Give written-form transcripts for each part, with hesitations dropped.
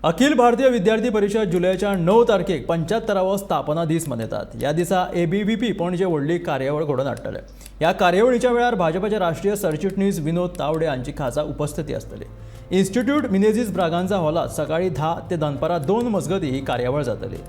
अखिल भारतीय विद्यार्थी परिषद जुलैच्या 9 तारखेक 75वो स्थापना दीस मनयतात. ह्या दिसा ABVP पणजे व्हडली कार्यावळ घडोवन हाडटले. ह्या कार्यावळीच्या वेळार भाजपाचे राष्ट्रीय सरचिटणीस विनोद तावडे हांची खासा उपस्थिती आसतली. इन्स्टिट्यूट मिनेझीस ब्रागांझा हॉलात सकाळी 10 ते दनपारां 2 मजगती ही कार्यावळ जातली.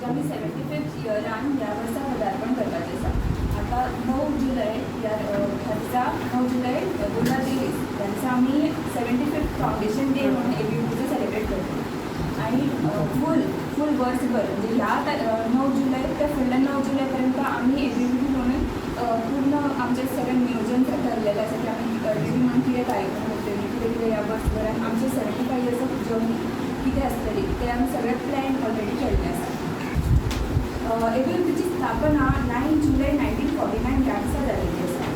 आम्ही 75th इयरान ह्या वर्सा पदार्पण करपाचें आसा. आतां 9 जुलय ह्या दिसा 9 जुलय 2023 ह्या दिसा आमी 75th फावंडेशन डे म्हणून ABVPचो सेलिब्रेट करता. आनी फूल वर्सभर म्हणजे ह्या 9 जुलय ते फुडल्या 9 जुलय पर्यंत आमी ABVP म्हणून पूर्ण आमचें सगळें नियोजन ठरलेलें आसा की आमी ABVP म्हणून कितें कार्यक्रम करतली, कितें ह्या वर्सभरान आमचे 75 इयर्स ऑफ जर्नी कितें आसतली तें आमी सगळें प्लॅन ऑलरेडी केल्लें आसा. ABVPची स्थापना 9 जुलय 1949 ह्या दिसा जाल्ली आसा.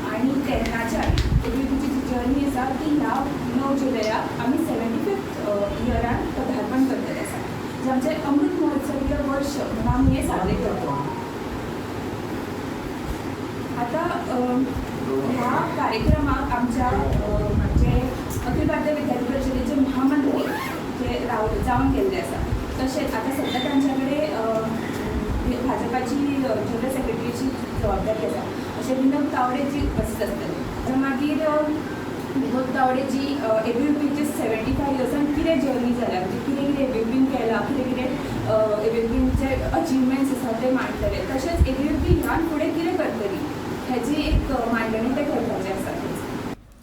आनी तेन्नाच्यान ABVPची जी जर्नी आसा ती ह्या 9 जुलयाक आमी 75th इयरान पदार्पण करतले आसा. जे आमचें अमृत महोत्सवीय वर्ष म्हणून आमी हें साजरे करता. आतां ह्या कार्यक्रमाक आमच्या म्हणजे अखिल भारतीय विद्यार्थी परिशदेचे महामंत्री जे जावन गेल्ले आसा. तशेंच आतां सद्या तांच्या कडेन भाजपाची जनरल सेक्रेटरीची जबाबदारी आसा. अशें विनोद तावडेची उपस्थित आसतली. मागीर विनोद तावडेची ABVPचे 75 इयर्सान कितें जर्नी जाल्या म्हणजे कितें ABVPन केलां, कितें ABVPचे अचिवमेंट्स आसा ते मांडटले. तशेंच ABVP ह्यान फुडें कितें करतली हेची एक मांडणी ते करपाचें आसा.